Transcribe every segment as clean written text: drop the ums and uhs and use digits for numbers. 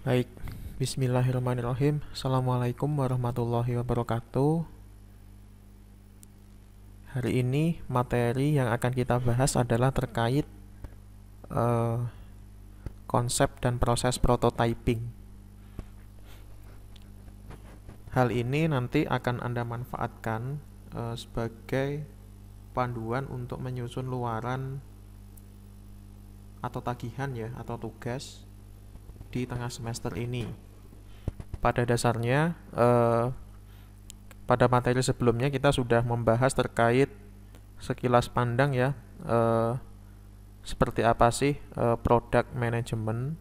Baik, bismillahirrahmanirrahim. Assalamualaikum warahmatullahi wabarakatuh. Hari ini materi yang akan kita bahas adalah terkait eh, konsep dan proses prototyping. Hal ini nanti akan Anda manfaatkan sebagai panduan untuk menyusun luaran atau tagihan ya, atau tugas di tengah semester ini. Pada dasarnya, pada materi sebelumnya kita sudah membahas terkait sekilas pandang ya, seperti apa sih product management.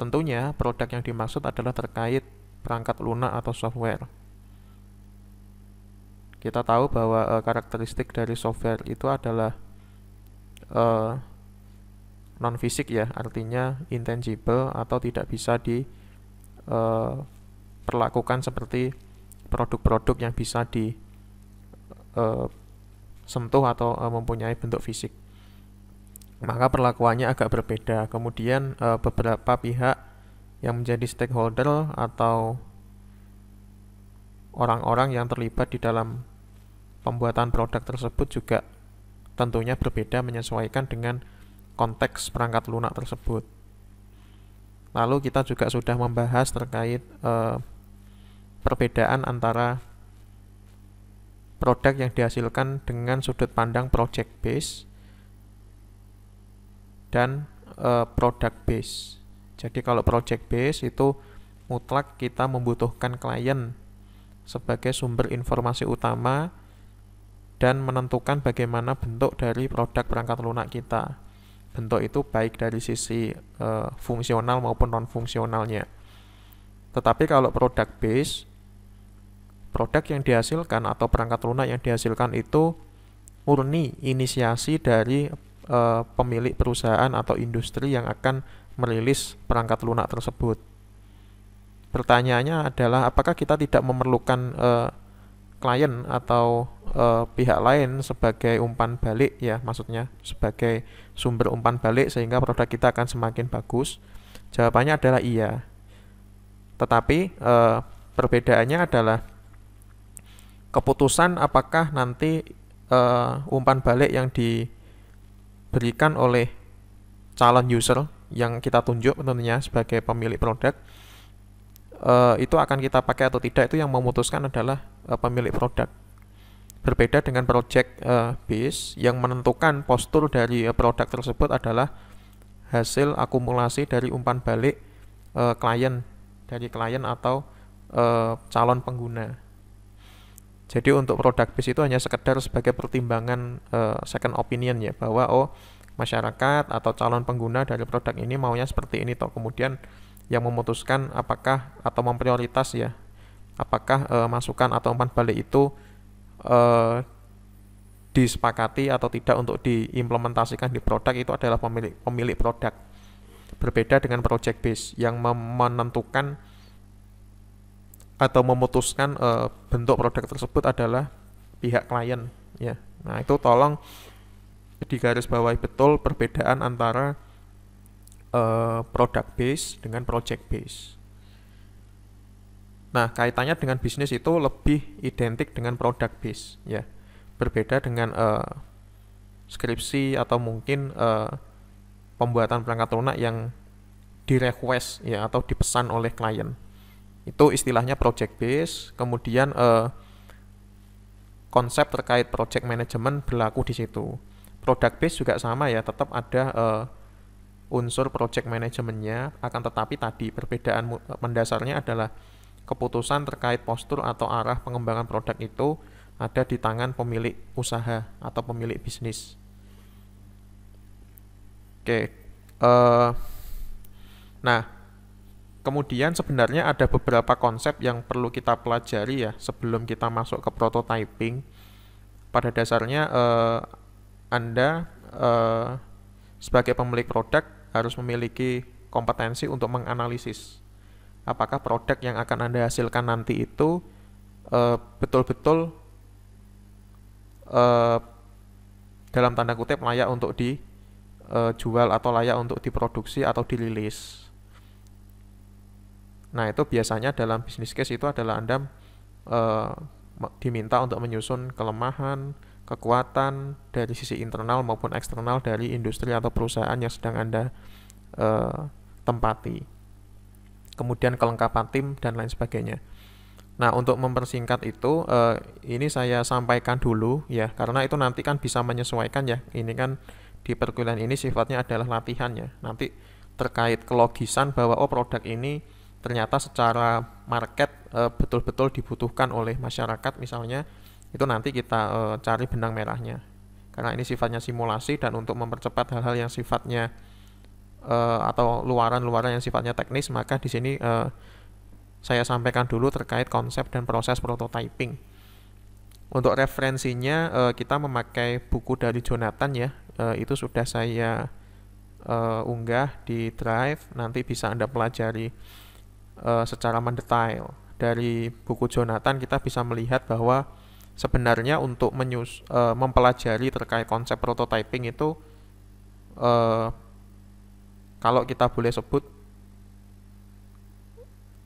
Tentunya produk yang dimaksud adalah terkait perangkat lunak atau software. Kita tahu bahwa karakteristik dari software itu adalah non fisik ya, artinya intangible atau tidak bisa diperlakukan seperti produk-produk yang bisa disentuh atau mempunyai bentuk fisik. Maka perlakuannya agak berbeda. Kemudian beberapa pihak yang menjadi stakeholder atau orang-orang yang terlibat di dalam pembuatan produk tersebut juga tentunya berbeda menyesuaikan dengan konteks perangkat lunak tersebut. Lalu kita juga sudah membahas terkait perbedaan antara produk yang dihasilkan dengan sudut pandang project base dan product base. Jadi kalau project base itu mutlak kita membutuhkan klien sebagai sumber informasi utama dan menentukan bagaimana bentuk dari produk perangkat lunak kita. Bentuk itu baik dari sisi fungsional maupun non-fungsionalnya. Tetapi kalau product base, produk yang dihasilkan atau perangkat lunak yang dihasilkan itu murni inisiasi dari pemilik perusahaan atau industri yang akan merilis perangkat lunak tersebut. Pertanyaannya adalah apakah kita tidak memerlukan klien atau pihak lain sebagai umpan balik ya, maksudnya sebagai sumber umpan balik sehingga produk kita akan semakin bagus? Jawabannya adalah iya. Tetapi perbedaannya adalah keputusan apakah nanti umpan balik yang diberikan oleh calon user yang kita tunjuk tentunya sebagai pemilik produk itu akan kita pakai atau tidak, itu yang memutuskan adalah pemilik produk. Berbeda dengan project base yang menentukan postur dari produk tersebut adalah hasil akumulasi dari umpan balik dari klien atau calon pengguna. Jadi untuk product base itu hanya sekedar sebagai pertimbangan second opinion ya, bahwa masyarakat atau calon pengguna dari produk ini maunya seperti ini toh. Kemudian yang memutuskan apakah atau memprioritas ya, apakah masukan atau umpan balik itu disepakati atau tidak untuk diimplementasikan di produk, itu adalah pemilik produk. Berbeda dengan project base yang menentukan atau memutuskan bentuk produk tersebut adalah pihak klien ya. Nah, itu tolong digarisbawahi betul perbedaan antara product base dengan project base. Nah, kaitannya dengan bisnis itu lebih identik dengan product base ya. Berbeda dengan skripsi atau mungkin pembuatan perangkat lunak yang di request ya atau dipesan oleh klien. Itu istilahnya project base. Kemudian konsep terkait project management berlaku di situ. Product base juga sama ya, tetap ada unsur project manajemennya, akan tetapi tadi perbedaan mendasarnya adalah keputusan terkait postur atau arah pengembangan produk itu ada di tangan pemilik usaha atau pemilik bisnis. Oke, nah kemudian sebenarnya ada beberapa konsep yang perlu kita pelajari ya sebelum kita masuk ke prototyping. Pada dasarnya Anda sebagai pemilik produk harus memiliki kompetensi untuk menganalisis apakah produk yang akan Anda hasilkan nanti itu betul-betul dalam tanda kutip layak untuk dijual atau layak untuk diproduksi atau dirilis. Nah, itu biasanya dalam business case itu adalah Anda eh, diminta untuk menyusun kelemahan, kekuatan dari sisi internal maupun eksternal dari industri atau perusahaan yang sedang Anda tempati. Kemudian kelengkapan tim dan lain sebagainya. Nah, untuk mempersingkat itu, ini saya sampaikan dulu ya, karena itu nanti kan bisa menyesuaikan ya. Ini kan di perkuliahan ini sifatnya adalah latihan ya. Nanti terkait kelogisan bahwa produk ini ternyata secara market betul-betul dibutuhkan oleh masyarakat misalnya, itu nanti kita cari benang merahnya. Karena ini sifatnya simulasi dan untuk mempercepat hal-hal yang sifatnya atau luaran-luaran yang sifatnya teknis, maka di sini saya sampaikan dulu terkait konsep dan proses prototyping. Untuk referensinya kita memakai buku dari Jonathan ya, itu sudah saya unggah di Drive, nanti bisa Anda pelajari secara mendetail. Dari buku Jonathan kita bisa melihat bahwa sebenarnya untuk mempelajari terkait konsep prototyping itu kalau kita boleh sebut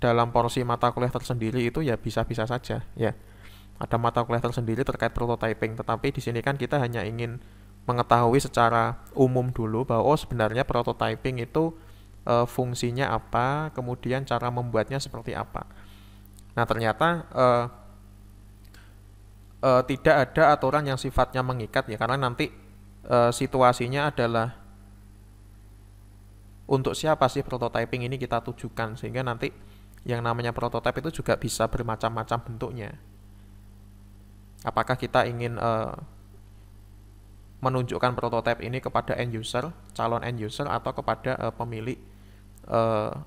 dalam porsi mata kuliah tersendiri itu ya bisa-bisa saja ya. Ada mata kuliah tersendiri terkait prototyping, tetapi di sini kan kita hanya ingin mengetahui secara umum dulu bahwa sebenarnya prototyping itu fungsinya apa, kemudian cara membuatnya seperti apa. Nah, ternyata tidak ada aturan yang sifatnya mengikat ya, karena nanti situasinya adalah untuk siapa sih prototyping ini kita tujukan, sehingga nanti yang namanya prototype itu juga bisa bermacam-macam bentuknya. Apakah kita ingin menunjukkan prototype ini kepada end user, calon end user, atau kepada pemilik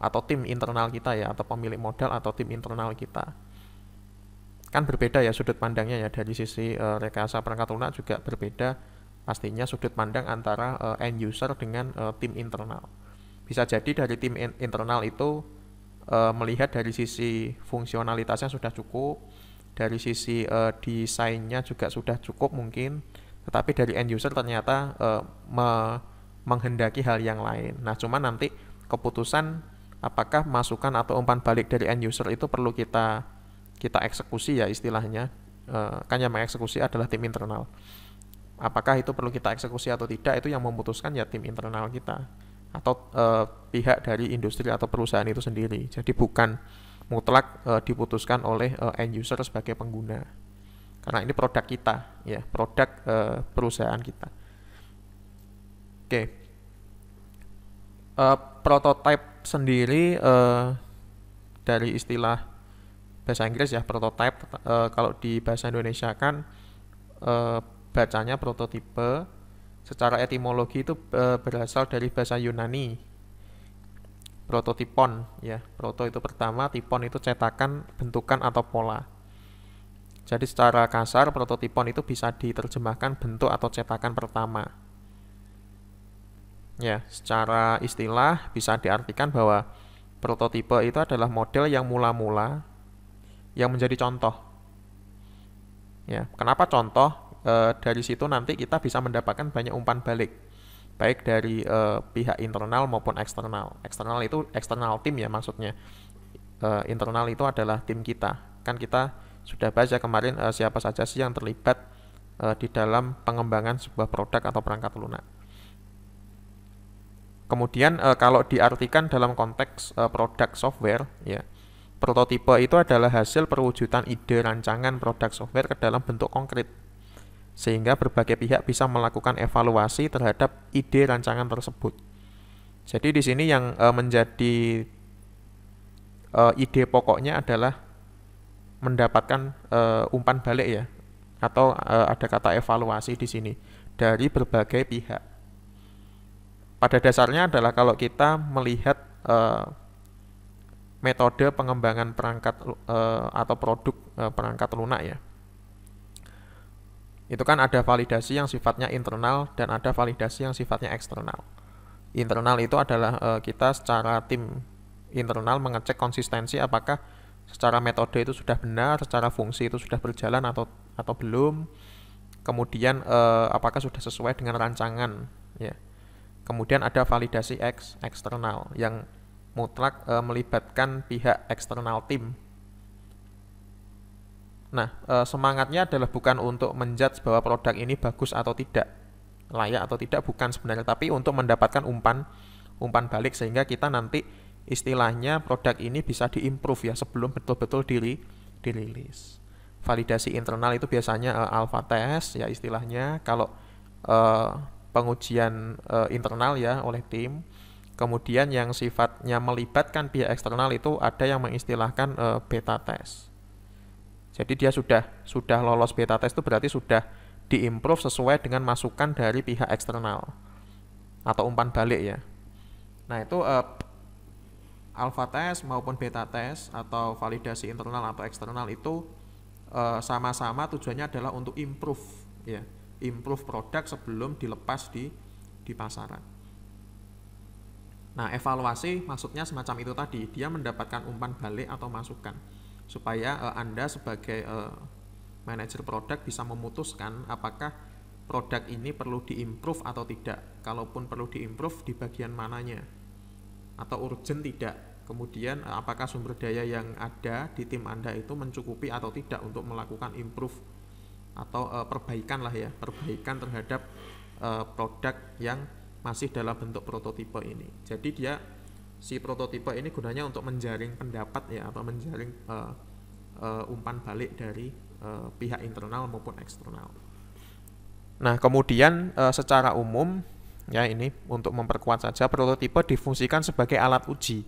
atau tim internal kita ya, atau pemilik modal atau tim internal kita. Kan berbeda ya sudut pandangnya ya, dari sisi rekayasa perangkat lunak juga berbeda pastinya sudut pandang antara end user dengan tim internal. Bisa jadi dari tim internal itu melihat dari sisi fungsionalitasnya sudah cukup, dari sisi desainnya juga sudah cukup mungkin, tetapi dari end user ternyata menghendaki hal yang lain. Nah, cuma nanti keputusan apakah masukan atau umpan balik dari end user itu perlu kita eksekusi ya istilahnya, kan yang mengeksekusi adalah tim internal. Apakah itu perlu kita eksekusi atau tidak, itu yang memutuskan ya tim internal kita atau pihak dari industri atau perusahaan itu sendiri. Jadi bukan mutlak diputuskan oleh end user sebagai pengguna, karena ini produk kita ya, produk perusahaan kita. Oke. Prototype sendiri dari istilah bahasa Inggris ya, prototype, kalau di bahasa Indonesia kan bacanya prototipe. Secara etimologi itu berasal dari bahasa Yunani, prototipon ya. Proto itu pertama, tipon itu cetakan, bentukan atau pola. Jadi secara kasar prototipon itu bisa diterjemahkan bentuk atau cetakan pertama. Ya, secara istilah bisa diartikan bahwa prototipe itu adalah model yang mula-mula yang menjadi contoh. Ya, kenapa contoh? Dari situ nanti kita bisa mendapatkan banyak umpan balik, baik dari pihak internal maupun eksternal. Eksternal itu eksternal tim ya maksudnya. Internal itu adalah tim kita. Kan kita sudah baca kemarin siapa saja sih yang terlibat di dalam pengembangan sebuah produk atau perangkat lunak. Kemudian kalau diartikan dalam konteks produk software ya, prototipe itu adalah hasil perwujudan ide rancangan produk software ke dalam bentuk konkret, sehingga berbagai pihak bisa melakukan evaluasi terhadap ide rancangan tersebut. Jadi di sini yang menjadi ide pokoknya adalah mendapatkan umpan balik ya, atau ada kata evaluasi di sini dari berbagai pihak. Pada dasarnya adalah kalau kita melihat metode pengembangan perangkat atau produk perangkat lunak ya, itu kan ada validasi yang sifatnya internal dan ada validasi yang sifatnya eksternal. Internal itu adalah kita secara tim internal mengecek konsistensi apakah secara metode itu sudah benar, secara fungsi itu sudah berjalan atau belum. Kemudian apakah sudah sesuai dengan rancangan ya. Kemudian ada validasi eksternal yang mutlak melibatkan pihak eksternal tim. Nah, semangatnya adalah bukan untuk menjudge bahwa produk ini bagus atau tidak, layak atau tidak, bukan sebenarnya, tapi untuk mendapatkan umpan balik sehingga kita nanti istilahnya produk ini bisa diimprove ya sebelum betul-betul dirilis. Validasi internal itu biasanya alpha test ya istilahnya kalau pengujian internal ya oleh tim. Kemudian yang sifatnya melibatkan pihak eksternal itu ada yang mengistilahkan beta test. Jadi dia sudah lolos beta test itu berarti sudah diimprove sesuai dengan masukan dari pihak eksternal atau umpan balik ya. Nah itu alpha test maupun beta test atau validasi internal atau eksternal itu sama-sama tujuannya adalah untuk improve ya, improve produk sebelum dilepas di pasaran. Nah, evaluasi maksudnya semacam itu tadi, dia mendapatkan umpan balik atau masukan supaya Anda sebagai manajer produk bisa memutuskan apakah produk ini perlu diimprove atau tidak. Kalaupun perlu diimprove di bagian mananya atau urgent tidak. Kemudian apakah sumber daya yang ada di tim Anda itu mencukupi atau tidak untuk melakukan improve atau perbaikan lah ya, perbaikan terhadap produk yang masih dalam bentuk prototipe ini. Jadi si prototipe ini gunanya untuk menjaring pendapat ya atau menjaring umpan balik dari pihak internal maupun eksternal. Nah, kemudian secara umum ya ini untuk memperkuat saja, prototipe difungsikan sebagai alat uji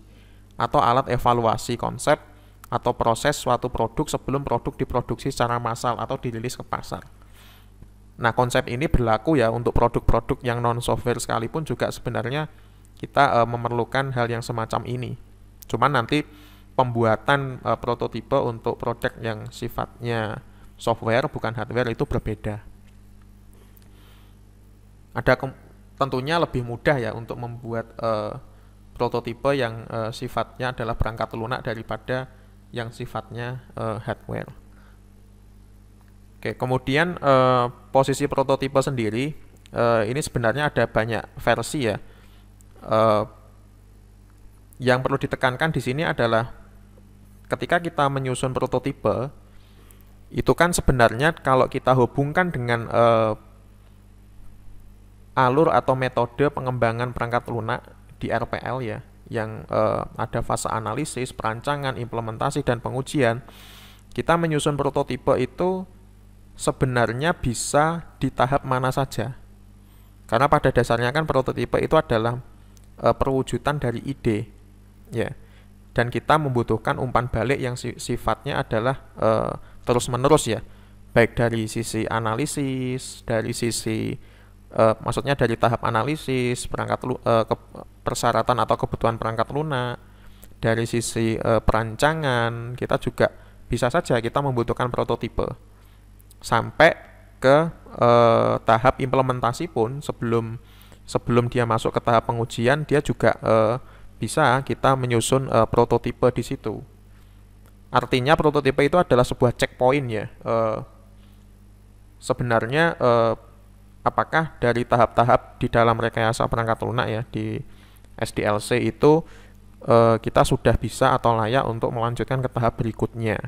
atau alat evaluasi konsep atau proses suatu produk sebelum produk diproduksi secara massal atau dirilis ke pasar. Nah, konsep ini berlaku ya untuk produk-produk yang non-software sekalipun juga sebenarnya kita memerlukan hal yang semacam ini. Cuman nanti pembuatan prototipe untuk produk yang sifatnya software bukan hardware itu berbeda. Tentunya lebih mudah ya untuk membuat prototipe yang sifatnya adalah perangkat lunak daripada yang sifatnya hardware. Oke, kemudian posisi prototipe sendiri ini sebenarnya ada banyak versi ya. Yang perlu ditekankan di sini adalah ketika kita menyusun prototipe itu kan sebenarnya kalau kita hubungkan dengan alur atau metode pengembangan perangkat lunak di RPL ya, yang ada fase analisis, perancangan, implementasi, dan pengujian. Kita menyusun prototipe itu sebenarnya bisa di tahap mana saja. Karena pada dasarnya kan prototipe itu adalah perwujudan dari ide. Ya. Dan kita membutuhkan umpan balik yang sifatnya adalah terus-menerus ya. Baik dari sisi analisis, dari sisi maksudnya dari tahap analisis, persyaratan atau kebutuhan perangkat lunak, dari sisi perancangan, kita juga bisa saja kita membutuhkan prototipe. Sampai ke tahap implementasi pun sebelum dia masuk ke tahap pengujian, dia juga bisa kita menyusun prototipe di situ. Artinya prototipe itu adalah sebuah checkpoint ya. Sebenarnya apakah dari tahap-tahap di dalam rekayasa perangkat lunak ya di SDLC itu kita sudah bisa atau layak untuk melanjutkan ke tahap berikutnya.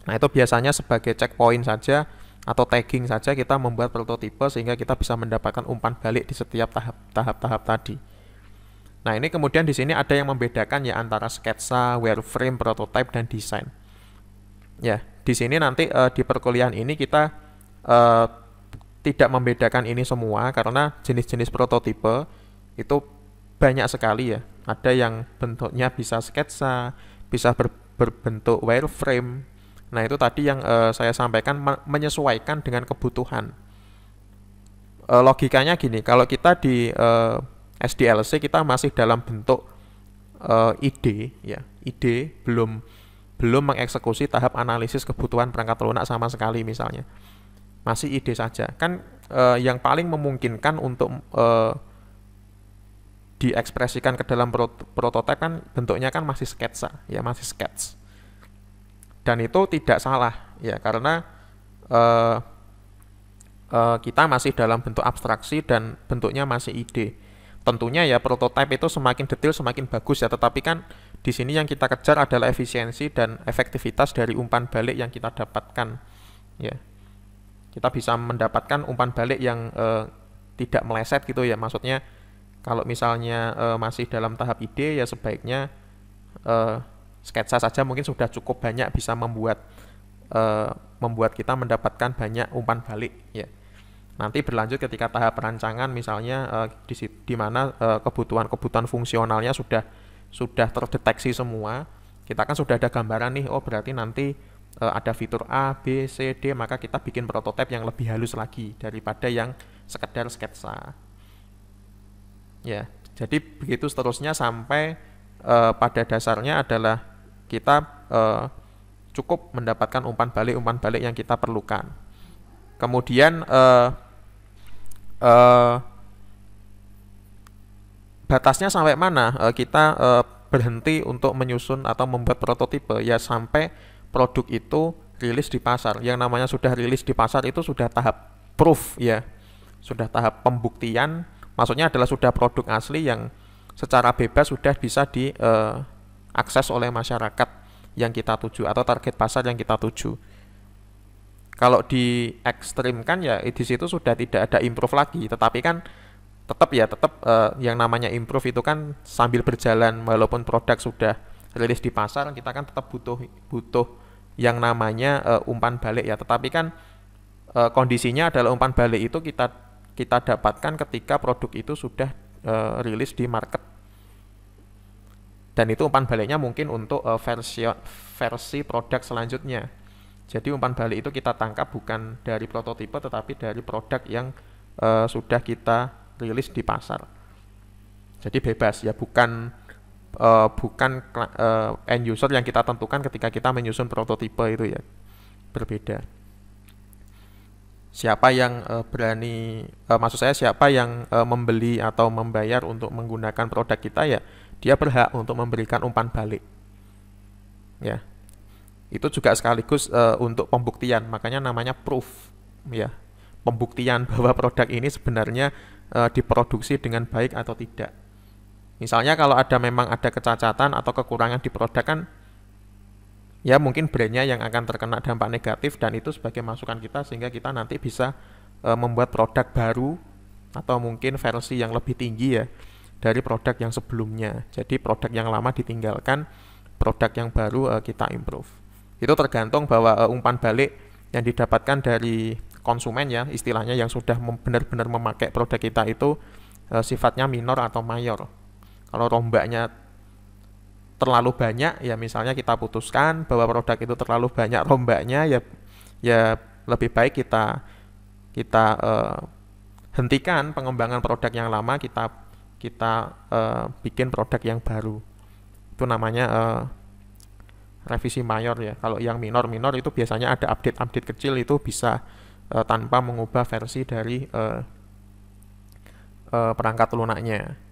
Nah, itu biasanya sebagai checkpoint saja atau tagging saja kita membuat prototipe sehingga kita bisa mendapatkan umpan balik di setiap tahap-tahap tadi. Nah, ini kemudian di sini ada yang membedakan ya antara sketsa, wireframe, prototype, dan desain. Ya, di sini nanti di perkuliahan ini kita tidak membedakan ini semua karena jenis-jenis prototipe itu banyak sekali ya. Ada yang bentuknya bisa sketsa, bisa berbentuk wireframe. Nah, itu tadi yang saya sampaikan menyesuaikan dengan kebutuhan. Logikanya gini, kalau kita di SDLC kita masih dalam bentuk ide ya. Ide belum mengeksekusi tahap analisis kebutuhan perangkat lunak sama sekali misalnya. Masih ide saja. Kan yang paling memungkinkan untuk diekspresikan ke dalam prototipe kan bentuknya kan masih sketsa, ya masih sketch. Dan itu tidak salah ya karena kita masih dalam bentuk abstraksi dan bentuknya masih ide. Tentunya ya prototipe itu semakin detail semakin bagus ya, tetapi kan di sini yang kita kejar adalah efisiensi dan efektivitas dari umpan balik yang kita dapatkan ya. Kita bisa mendapatkan umpan balik yang tidak meleset gitu ya. Maksudnya kalau misalnya masih dalam tahap ide ya sebaiknya sketsa saja mungkin sudah cukup banyak bisa membuat kita mendapatkan banyak umpan balik ya. Nanti berlanjut ketika tahap perancangan misalnya di mana kebutuhan-kebutuhan fungsionalnya sudah terdeteksi semua. Kita kan sudah ada gambaran nih, oh berarti nanti ada fitur A, B, C, D, maka kita bikin prototipe yang lebih halus lagi daripada yang sekedar sketsa. Ya, jadi begitu seterusnya sampai pada dasarnya adalah kita cukup mendapatkan umpan balik yang kita perlukan. Kemudian batasnya sampai mana kita berhenti untuk menyusun atau membuat prototipe ya sampai produk itu rilis di pasar. Yang namanya sudah rilis di pasar itu sudah tahap proof ya, sudah tahap pembuktian. Maksudnya adalah sudah produk asli yang secara bebas sudah bisa diakses oleh masyarakat yang kita tuju atau target pasar yang kita tuju. Kalau di ekstrimkan ya di situ sudah tidak ada improve lagi, tetapi kan tetap yang namanya improve itu kan sambil berjalan. Walaupun produk sudah rilis di pasar, kita kan tetap butuh yang namanya umpan balik ya. Tetapi kan kondisinya adalah umpan balik itu kita dapatkan ketika produk itu sudah rilis di market. Dan itu umpan baliknya mungkin untuk versi produk selanjutnya. Jadi umpan balik itu kita tangkap bukan dari prototipe tetapi dari produk yang sudah kita rilis di pasar. Jadi bebas ya, bukan end user yang kita tentukan ketika kita menyusun prototipe itu ya, berbeda. Siapa yang maksud saya siapa yang membeli atau membayar untuk menggunakan produk kita ya, dia berhak untuk memberikan umpan balik. Ya. Itu juga sekaligus untuk pembuktian, makanya namanya proof ya, pembuktian bahwa produk ini sebenarnya diproduksi dengan baik atau tidak. Misalnya kalau memang ada kecacatan atau kekurangan di produk kan ya mungkin brandnya yang akan terkena dampak negatif, dan itu sebagai masukan kita sehingga kita nanti bisa membuat produk baru atau mungkin versi yang lebih tinggi ya dari produk yang sebelumnya. Jadi produk yang lama ditinggalkan, produk yang baru kita improve. Itu tergantung bahwa umpan balik yang didapatkan dari konsumen ya, istilahnya yang sudah benar-benar memakai produk kita itu sifatnya minor atau mayor. Kalau rombaknya terlalu banyak ya, misalnya kita putuskan bahwa produk itu terlalu banyak rombaknya ya lebih baik kita hentikan pengembangan produk yang lama, kita bikin produk yang baru. Itu namanya revisi mayor ya. Kalau yang minor itu biasanya ada update kecil, itu bisa tanpa mengubah versi dari perangkat lunaknya.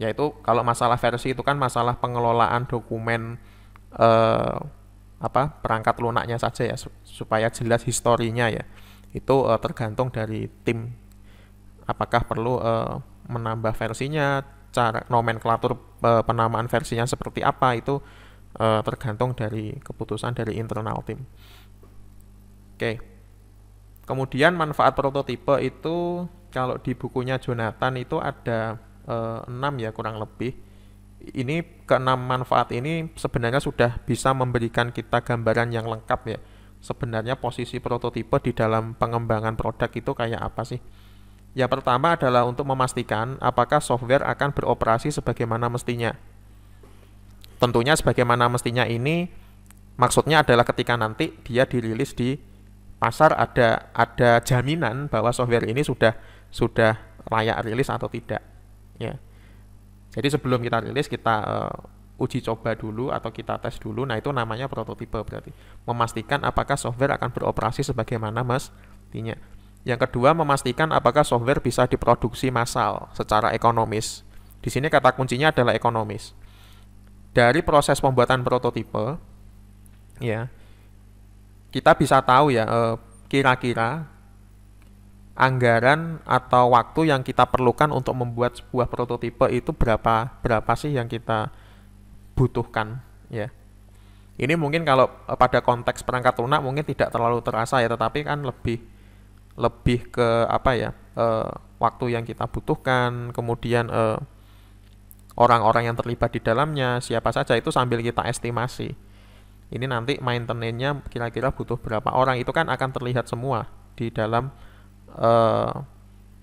Yaitu kalau masalah versi itu kan masalah pengelolaan dokumen perangkat lunaknya saja ya, supaya jelas historinya ya. Itu tergantung dari tim apakah perlu menambah versinya, cara nomenklatur penamaan versinya seperti apa, itu tergantung dari keputusan dari internal tim. Oke. Kemudian manfaat prototipe itu kalau di bukunya Jonathan itu ada 6 ya kurang lebih. Ini ke-6 manfaat ini sebenarnya sudah bisa memberikan kita gambaran yang lengkap ya. Sebenarnya posisi prototipe di dalam pengembangan produk itu kayak apa sih? Yang pertama adalah untuk memastikan apakah software akan beroperasi sebagaimana mestinya. Tentunya sebagaimana mestinya ini maksudnya adalah ketika nanti dia dirilis di pasar ada jaminan bahwa software ini sudah layak rilis atau tidak. Ya. Jadi sebelum kita rilis kita uji coba dulu atau kita tes dulu. Nah, itu namanya prototipe berarti. Memastikan apakah software akan beroperasi sebagaimana mestinya. Yang kedua, memastikan apakah software bisa diproduksi massal secara ekonomis. Di sini kata kuncinya adalah ekonomis. Dari proses pembuatan prototipe, ya, kita bisa tahu ya kira-kira anggaran atau waktu yang kita perlukan untuk membuat sebuah prototipe itu berapa sih yang kita butuhkan, ya. Ini mungkin kalau pada konteks perangkat lunak mungkin tidak terlalu terasa ya, tetapi kan lebih lebih ke apa ya, waktu yang kita butuhkan, kemudian orang-orang yang terlibat di dalamnya siapa saja, itu sambil kita estimasi. Ini nanti maintenance-nya kira-kira butuh berapa orang, itu kan akan terlihat semua di dalam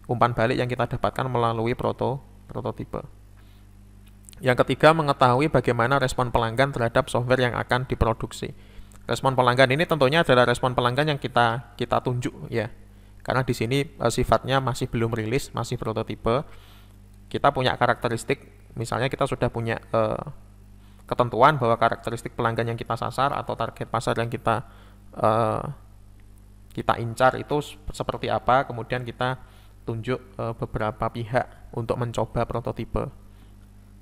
umpan balik yang kita dapatkan melalui prototipe. Yang ketiga, mengetahui bagaimana respon pelanggan terhadap software yang akan diproduksi. Respon pelanggan ini tentunya adalah respon pelanggan yang kita tunjuk, ya. Karena di sini sifatnya masih belum rilis, masih prototipe. Kita punya karakteristik, misalnya kita sudah punya ketentuan bahwa karakteristik pelanggan yang kita sasar atau target pasar yang kita incar itu seperti apa, kemudian kita tunjuk beberapa pihak untuk mencoba prototipe.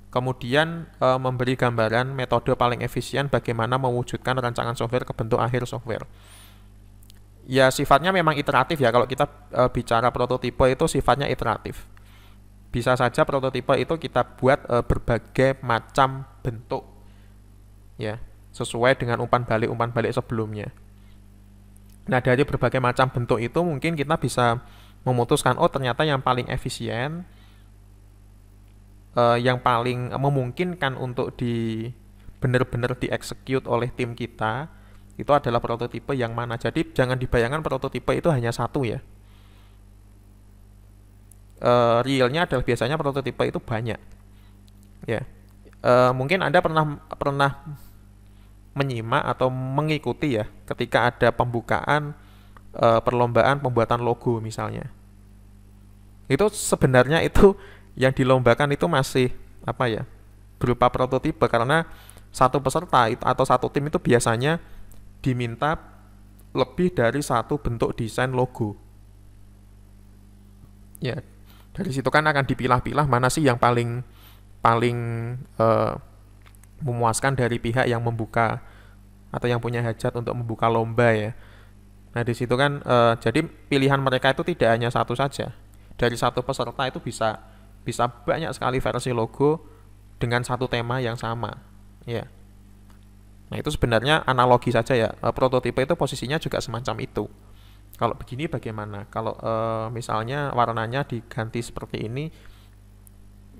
Kemudian memberi gambaran metode paling efisien bagaimana mewujudkan rancangan software ke bentuk akhir software. Ya sifatnya memang iteratif ya, kalau kita bicara prototipe itu sifatnya iteratif. Bisa saja prototipe itu kita buat berbagai macam bentuk, ya, sesuai dengan umpan balik sebelumnya. Nah, dari berbagai macam bentuk itu mungkin kita bisa memutuskan, oh ternyata yang paling efisien, yang paling memungkinkan untuk benar-benar dieksekut oleh tim kita itu adalah prototipe yang mana. Jadi jangan dibayangkan prototipe itu hanya satu ya. Realnya adalah biasanya prototipe itu banyak. Ya, mungkin Anda pernah menyimak atau mengikuti ya ketika ada pembukaan perlombaan pembuatan logo misalnya. Itu sebenarnya itu yang dilombakan itu masih apa ya, berupa prototipe, karena satu peserta atau satu tim itu biasanya diminta lebih dari satu bentuk desain logo. Ya, dari situ kan akan dipilah-pilah mana sih yang paling memuaskan dari pihak yang membuka atau yang punya hajat untuk membuka lomba ya. Nah, di situ kan jadi pilihan mereka itu tidak hanya satu saja. Dari satu peserta itu bisa banyak sekali versi logo dengan satu tema yang sama, ya. Nah, itu sebenarnya analogi saja ya. Prototipe itu posisinya juga semacam itu. Kalau begini bagaimana? Kalau misalnya warnanya diganti seperti ini,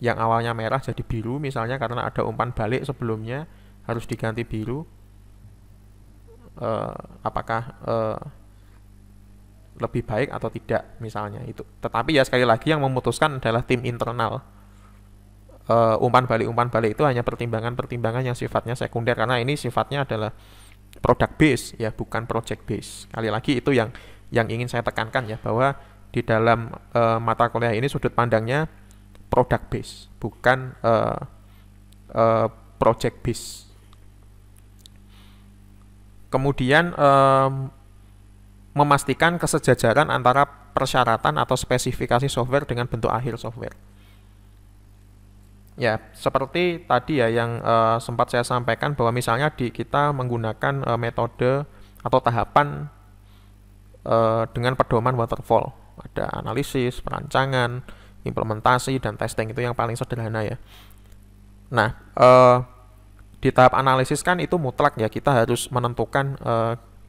yang awalnya merah jadi biru misalnya karena ada umpan balik sebelumnya harus diganti biru. Apakah lebih baik atau tidak misalnya itu. Tetapi ya sekali lagi yang memutuskan adalah tim internal. Umpan balik itu hanya pertimbangan yang sifatnya sekunder, karena ini sifatnya adalah product base ya, bukan project base. Sekali lagi itu yang ingin saya tekankan ya, bahwa di dalam mata kuliah ini sudut pandangnya product base, bukan project base. Kemudian memastikan kesejajaran antara persyaratan atau spesifikasi software dengan bentuk akhir software. Ya, seperti tadi ya yang sempat saya sampaikan, bahwa misalnya kita menggunakan metode atau tahapan dengan pedoman waterfall. Ada analisis, perancangan, implementasi, dan testing, itu yang paling sederhana ya. Nah, di tahap analisis kan itu mutlak ya, kita harus menentukan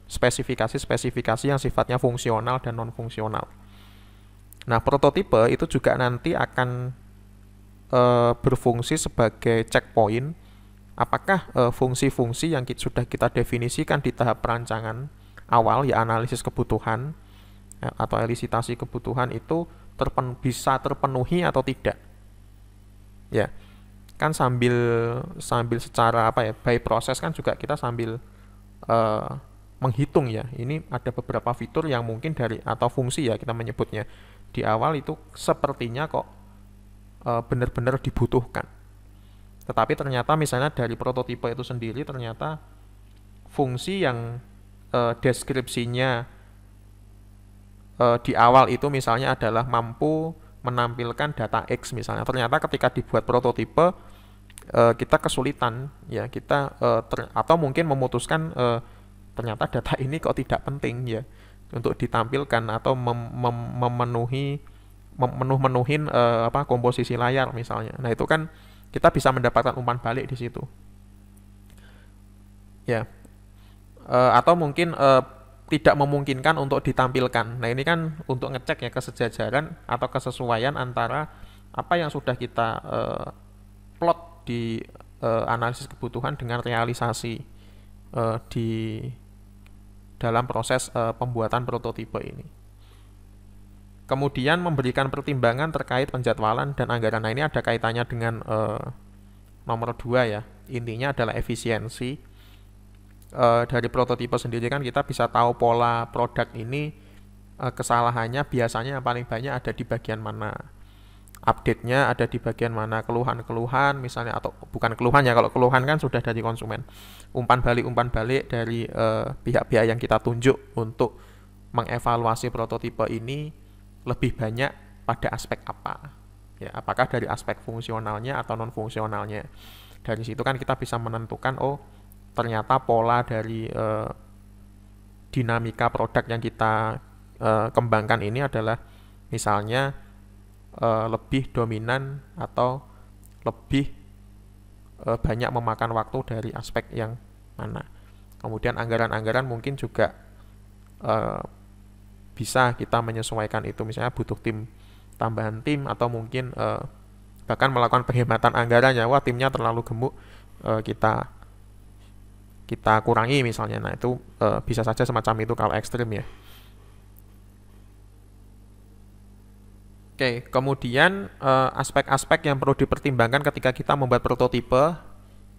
spesifikasi yang sifatnya fungsional dan non-fungsional. Nah, prototipe itu juga nanti akan berfungsi sebagai checkpoint apakah fungsi-fungsi yang sudah kita definisikan di tahap perancangan awal ya, analisis kebutuhan atau elisitasi kebutuhan itu bisa terpenuhi atau tidak. Ya, kan sambil secara apa ya, by proses kan juga kita sambil menghitung ya, ini ada beberapa fitur yang mungkin atau fungsi ya kita menyebutnya di awal itu sepertinya kok benar-benar dibutuhkan, tetapi ternyata misalnya dari prototipe itu sendiri ternyata fungsi yang deskripsinya di awal itu misalnya adalah mampu menampilkan data X misalnya, ternyata ketika dibuat prototipe kita kesulitan ya, kita atau mungkin memutuskan ternyata data ini kok tidak penting ya, untuk ditampilkan atau memenuhin komposisi layar misalnya. Nah, itu kan kita bisa mendapatkan umpan balik di situ. Ya. Atau mungkin tidak memungkinkan untuk ditampilkan. Nah, ini kan untuk ngecek ya kesejajaran atau kesesuaian antara apa yang sudah kita plot di analisis kebutuhan dengan realisasi di dalam proses pembuatan prototipe ini. Kemudian memberikan pertimbangan terkait penjadwalan dan anggaran. Nah, ini ada kaitannya dengan nomor 2 ya. Intinya adalah efisiensi. Dari prototipe sendiri kan kita bisa tahu pola produk ini kesalahannya biasanya yang paling banyak ada di bagian mana, update-nya ada di bagian mana, keluhan-keluhan misalnya, atau bukan keluhan ya, kalau keluhan kan sudah dari konsumen, umpan balik dari pihak-pihak yang kita tunjuk untuk mengevaluasi prototipe ini lebih banyak pada aspek apa ya, apakah dari aspek fungsionalnya atau non fungsionalnya. Dari situ kan kita bisa menentukan, oh ternyata pola dari dinamika produk yang kita kembangkan ini adalah misalnya lebih dominan atau lebih banyak memakan waktu dari aspek yang mana. Kemudian anggaran-anggaran mungkin juga bisa kita menyesuaikan itu, misalnya butuh tambahan tim, atau mungkin bahkan melakukan penghematan anggarannya. Wah, timnya terlalu gemuk, kita kurangi misalnya. Nah, itu bisa saja semacam itu kalau ekstrim ya. Oke, kemudian aspek-aspek yang perlu dipertimbangkan ketika kita membuat prototipe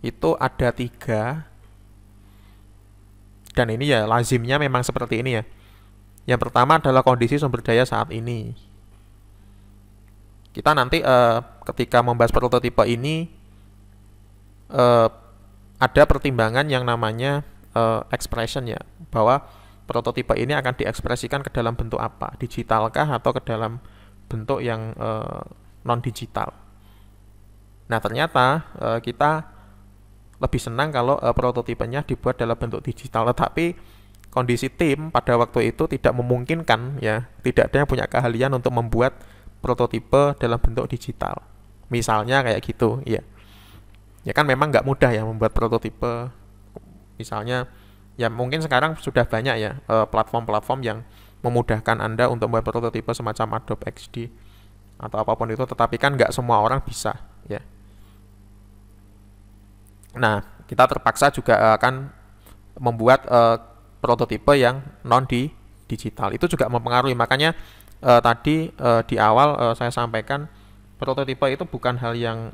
itu ada 3. Dan ini ya lazimnya memang seperti ini ya. Yang pertama adalah kondisi sumber daya saat ini. Kita nanti ketika membahas prototipe ini ada pertimbangan yang namanya expression ya, bahwa prototipe ini akan diekspresikan ke dalam bentuk apa, digitalkah atau ke dalam bentuk yang non-digital. Nah, ternyata kita lebih senang kalau prototipenya dibuat dalam bentuk digital, tetapi kondisi tim pada waktu itu tidak memungkinkan ya, tidak ada yang punya keahlian untuk membuat prototipe dalam bentuk digital. Misalnya kayak gitu ya. Ya kan memang nggak mudah ya membuat prototipe. Misalnya ya mungkin sekarang sudah banyak ya platform-platform yang memudahkan Anda untuk membuat prototipe semacam Adobe XD atau apapun itu, tetapi kan nggak semua orang bisa ya. Nah, kita terpaksa juga akan membuat prototipe yang non-digital. Itu juga mempengaruhi, makanya tadi di awal saya sampaikan prototipe itu bukan hal yang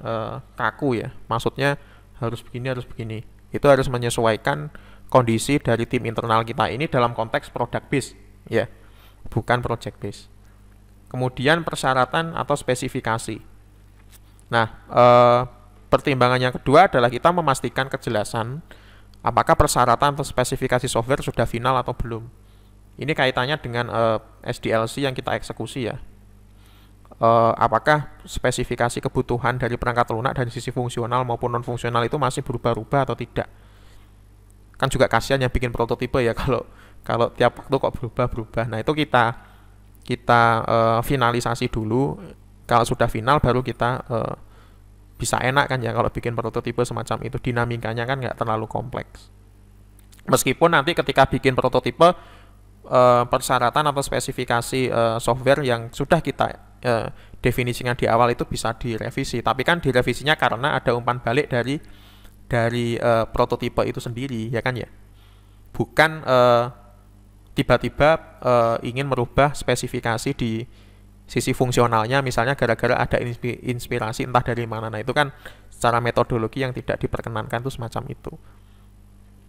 kaku ya. Maksudnya harus begini. Itu harus menyesuaikan kondisi dari tim internal kita ini dalam konteks product base ya, bukan project base. Kemudian persyaratan atau spesifikasi. Nah, pertimbangan yang kedua adalah kita memastikan kejelasan apakah persyaratan atau spesifikasi software sudah final atau belum. Ini kaitannya dengan SDLC yang kita eksekusi ya. Apakah spesifikasi kebutuhan dari perangkat lunak dari sisi fungsional maupun non fungsional itu masih berubah-ubah atau tidak. Kan juga kasihan yang bikin prototipe ya, kalau tiap waktu kok berubah-berubah. Nah, itu kita finalisasi dulu. Kalau sudah final baru kita bisa enak kan ya kalau bikin prototipe semacam itu, dinamikanya kan nggak terlalu kompleks. Meskipun nanti ketika bikin prototipe persyaratan atau spesifikasi software yang sudah kita definisikan di awal itu bisa direvisi, tapi kan direvisinya karena ada umpan balik dari prototipe itu sendiri ya kan ya, bukan tiba-tiba ingin merubah spesifikasi di sisi fungsionalnya misalnya gara-gara ada inspirasi entah dari mana. Nah, itu kan secara metodologi yang tidak diperkenankan, itu semacam itu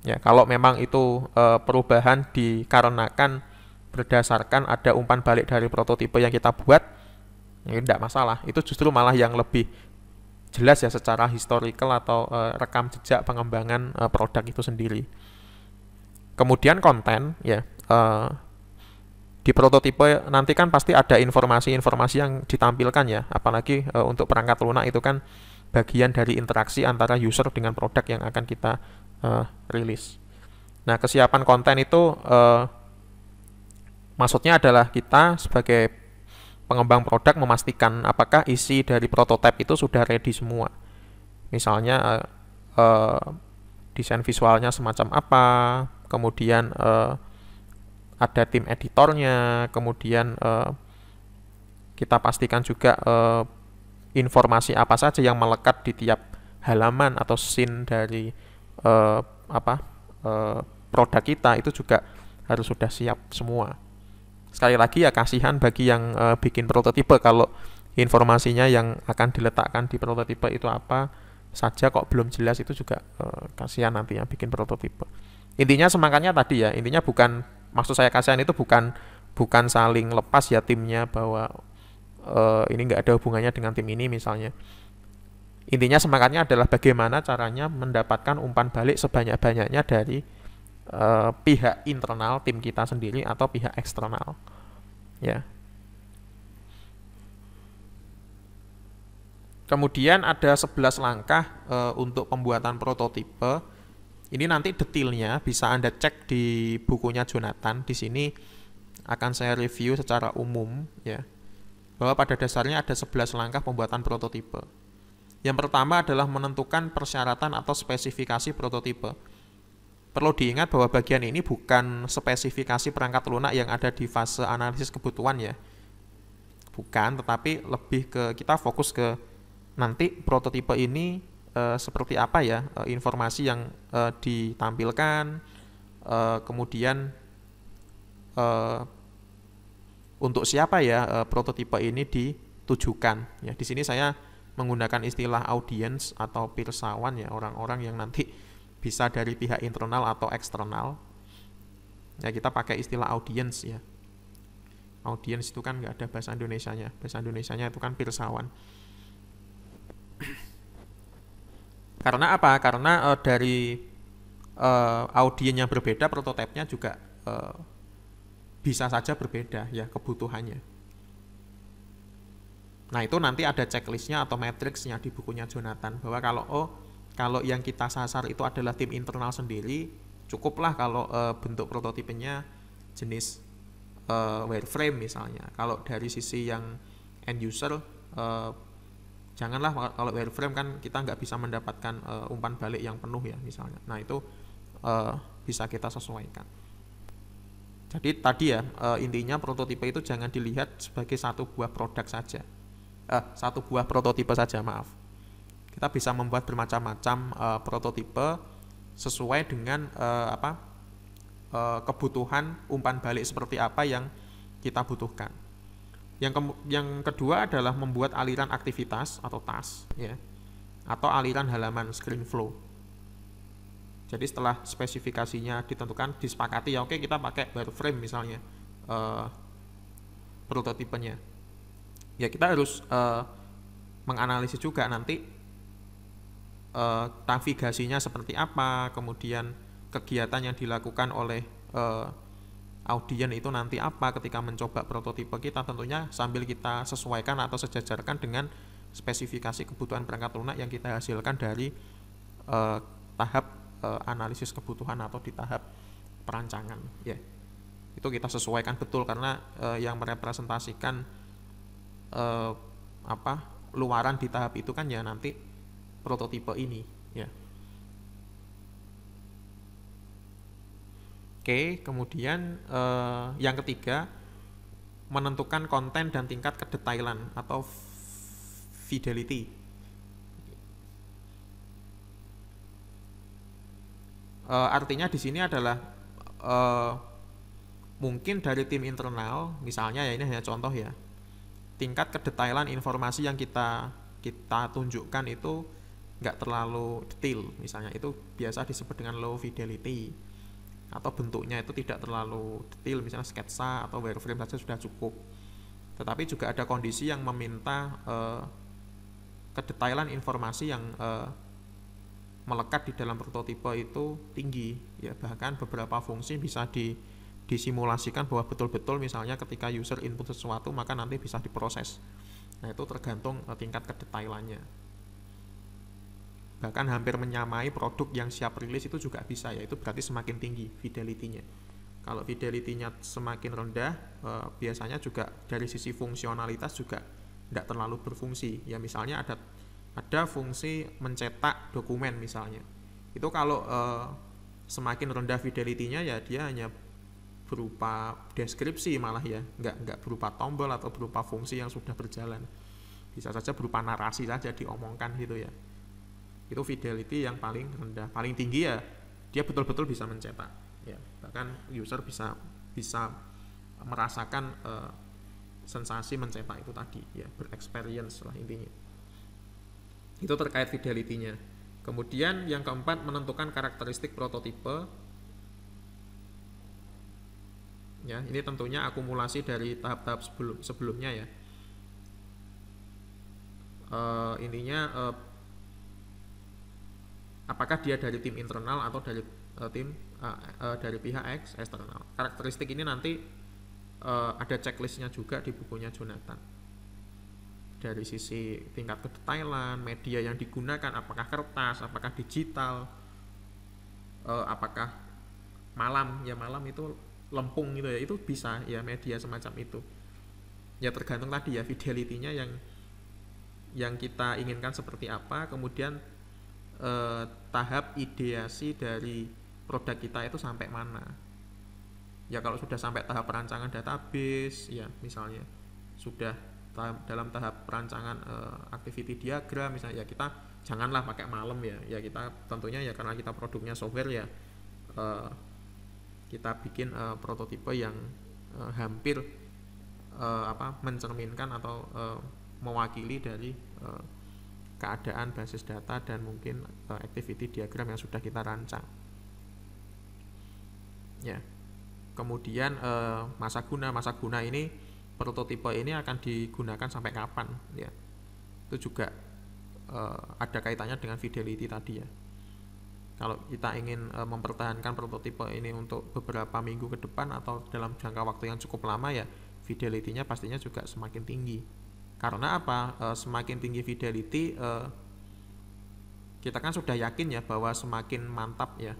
ya. Kalau memang itu perubahan dikarenakan berdasarkan ada umpan balik dari prototipe yang kita buat, ya tidak masalah. Itu justru malah yang lebih jelas ya secara historical atau rekam jejak pengembangan produk itu sendiri. Kemudian konten ya, di prototipe nanti kan pasti ada informasi-informasi yang ditampilkan ya, apalagi untuk perangkat lunak itu kan bagian dari interaksi antara user dengan produk yang akan kita rilis. Nah, kesiapan konten itu Maksudnya adalah kita sebagai pengembang produk memastikan apakah isi dari prototipe itu sudah ready semua. Misalnya desain visualnya semacam apa, kemudian ada tim editornya, kemudian kita pastikan juga informasi apa saja yang melekat di tiap halaman atau scene dari uh, apa produk kita itu juga harus sudah siap semua. Sekali lagi ya kasihan bagi yang bikin prototipe kalau informasinya yang akan diletakkan di prototipe itu apa saja kok belum jelas, itu juga kasihan nanti yang bikin prototipe. Intinya semangatnya tadi ya, intinya bukan, maksud saya kasihan itu bukan bukan saling lepas ya timnya, bahwa ini nggak ada hubungannya dengan tim ini misalnya. Intinya semangatnya adalah bagaimana caranya mendapatkan umpan balik sebanyak-banyaknya dari pihak internal tim kita sendiri atau pihak eksternal. Ya. Kemudian ada 11 langkah untuk pembuatan prototipe. Ini nanti detailnya bisa Anda cek di bukunya Jonathan. Di sini akan saya review secara umum ya. Bahwa pada dasarnya ada 11 langkah pembuatan prototipe. Yang pertama adalah menentukan persyaratan atau spesifikasi prototipe. Perlu diingat bahwa bagian ini bukan spesifikasi perangkat lunak yang ada di fase analisis kebutuhan ya. Bukan, tetapi lebih ke kita fokus ke nanti prototipe ini seperti apa ya, informasi yang ditampilkan, kemudian untuk siapa ya prototipe ini ditujukan. Ya, di sini saya menggunakan istilah audience atau pirsawan ya, orang-orang yang nanti bisa dari pihak internal atau eksternal. Ya, kita pakai istilah audience ya. Audience itu kan nggak ada bahasa Indonesianya. Bahasa Indonesianya itu kan pirsawan. Karena apa? Karena dari audiens yang berbeda, prototipenya juga bisa saja berbeda ya kebutuhannya. Nah, itu nanti ada checklistnya atau matriksnya di bukunya Jonathan, bahwa kalau yang kita sasar itu adalah tim internal sendiri, cukuplah kalau bentuk prototipenya jenis wireframe misalnya. Kalau dari sisi yang end user, janganlah, kalau wireframe kan kita nggak bisa mendapatkan umpan balik yang penuh ya misalnya. Nah, itu bisa kita sesuaikan. Jadi tadi ya intinya prototipe itu jangan dilihat sebagai satu buah produk saja. Satu buah prototipe saja, maaf. Kita bisa membuat bermacam-macam prototipe sesuai dengan kebutuhan umpan balik seperti apa yang kita butuhkan. Yang kedua adalah membuat aliran aktivitas atau task ya, atau aliran halaman screen flow. Jadi setelah spesifikasinya ditentukan, disepakati ya oke kita pakai wireframe misalnya prototipenya. Ya kita harus menganalisis juga nanti navigasinya seperti apa, kemudian kegiatan yang dilakukan oleh audien itu nanti apa ketika mencoba prototipe kita, tentunya sambil kita sesuaikan atau sejajarkan dengan spesifikasi kebutuhan perangkat lunak yang kita hasilkan dari tahap analisis kebutuhan atau di tahap perancangan ya. Itu kita sesuaikan betul, karena yang merepresentasikan luaran di tahap itu kan ya nanti prototipe ini ya. Oke, kemudian yang ketiga, menentukan konten dan tingkat kedetailan atau fidelity. Artinya di sini adalah mungkin dari tim internal, misalnya ya ini hanya contoh ya, tingkat kedetailan informasi yang kita tunjukkan itu nggak terlalu detail, misalnya itu biasa disebut dengan low fidelity, atau bentuknya itu tidak terlalu detail, misalnya sketsa atau wireframe saja sudah cukup. Tetapi juga ada kondisi yang meminta kedetailan informasi yang melekat di dalam prototipe itu tinggi ya, bahkan beberapa fungsi bisa disimulasikan bahwa betul-betul misalnya ketika user input sesuatu maka nanti bisa diproses. Nah, itu tergantung tingkat kedetailannya. Bahkan hampir menyamai produk yang siap rilis itu juga bisa ya, itu berarti semakin tinggi fidelity-nya. Kalau fidelity-nya semakin rendah, biasanya juga dari sisi fungsionalitas juga tidak terlalu berfungsi. Ya misalnya ada fungsi mencetak dokumen misalnya. Itu kalau semakin rendah fidelity-nya ya dia hanya berupa deskripsi malah ya, nggak berupa tombol atau berupa fungsi yang sudah berjalan. Bisa saja berupa narasi saja diomongkan gitu ya. Itu fidelity yang paling rendah. Paling tinggi ya dia betul-betul bisa mencetak ya. Bahkan user bisa merasakan sensasi mencetak itu tadi ya, berexperience lah intinya. Itu terkait fidelity-nya. Kemudian yang keempat, menentukan karakteristik prototipe. Ya, ini tentunya akumulasi dari tahap-tahap sebelumnya ya. Intinya apakah dia dari tim internal atau dari tim dari pihak eksternal. Karakteristik ini nanti ada checklistnya juga di bukunya Jonathan. Dari sisi tingkat kedetailan, media yang digunakan, apakah kertas, apakah digital, apakah malam itu lempung gitu ya, itu bisa ya media semacam itu. Ya tergantung tadi ya fidelity-nya yang kita inginkan seperti apa, kemudian tahap ideasi dari produk kita itu sampai mana. Ya kalau sudah sampai tahap perancangan database ya misalnya, sudah dalam tahap perancangan activity diagram misalnya, ya kita janganlah pakai malam ya kita tentunya ya karena kita produknya software ya, kita bikin prototipe yang hampir mencerminkan atau mewakili dari keadaan basis data dan mungkin activity diagram yang sudah kita rancang. Ya. Kemudian masa guna ini, prototipe ini akan digunakan sampai kapan ya. Itu juga ada kaitannya dengan fidelity tadi ya. Kalau kita ingin mempertahankan prototipe ini untuk beberapa minggu ke depan atau dalam jangka waktu yang cukup lama ya, fidelity-nya pastinya juga semakin tinggi. Karena apa? Semakin tinggi fidelity, kita kan sudah yakin ya bahwa semakin mantap ya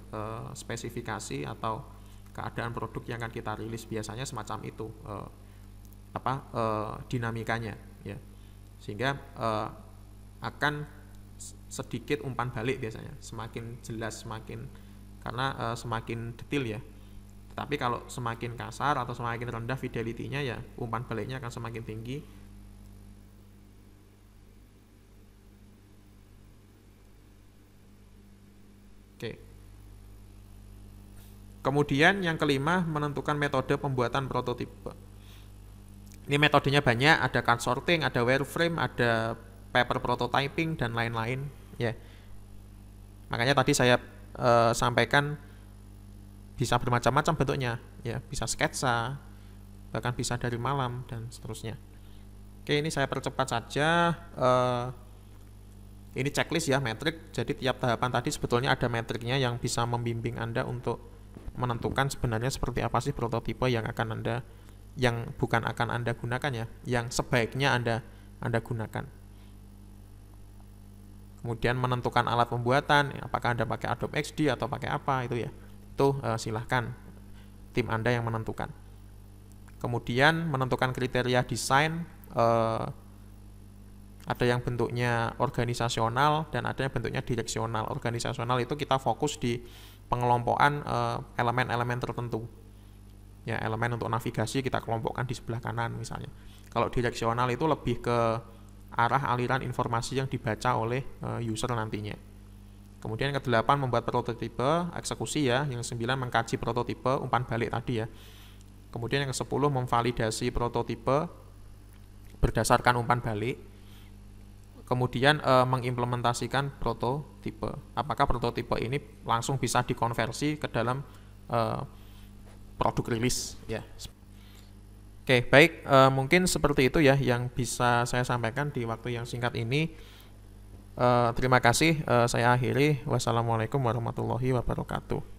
spesifikasi atau keadaan produk yang akan kita rilis, biasanya semacam itu dinamikanya ya. Sehingga akan sedikit umpan balik biasanya, semakin jelas karena semakin detail ya. Tapi kalau semakin kasar atau semakin rendah fidelity-nya ya umpan baliknya akan semakin tinggi. Oke. Kemudian yang kelima, menentukan metode pembuatan prototipe. Ini metodenya banyak, ada card sorting, ada wireframe, ada paper prototyping dan lain-lain ya. Makanya tadi saya sampaikan bisa bermacam-macam bentuknya ya, bisa sketsa, bahkan bisa dari malam dan seterusnya. Oke, ini saya percepat saja. Ini checklist ya, metrik. Jadi tiap tahapan tadi sebetulnya ada metriknya yang bisa membimbing Anda untuk menentukan sebenarnya seperti apa sih prototipe yang bukan akan Anda gunakan ya, yang sebaiknya Anda gunakan. Kemudian menentukan alat pembuatan, apakah Anda pakai Adobe XD atau pakai apa itu ya. Itu silahkan tim Anda yang menentukan. Kemudian menentukan kriteria desain, ada yang bentuknya organisasional dan ada yang bentuknya direksional. Organisasional itu kita fokus di pengelompokan elemen-elemen tertentu. Ya, elemen untuk navigasi kita kelompokkan di sebelah kanan misalnya. Kalau direksional itu lebih ke arah aliran informasi yang dibaca oleh user nantinya. Kemudian yang ke-8 membuat prototipe eksekusi ya, yang 9 mengkaji prototipe umpan balik tadi ya. Kemudian yang ke-10 memvalidasi prototipe berdasarkan umpan balik. Kemudian mengimplementasikan prototipe. Apakah prototipe ini langsung bisa dikonversi ke dalam produk rilis ya. Oke, baik, mungkin seperti itu ya yang bisa saya sampaikan di waktu yang singkat ini. Terima kasih, saya akhiri. Wassalamualaikum warahmatullahi wabarakatuh.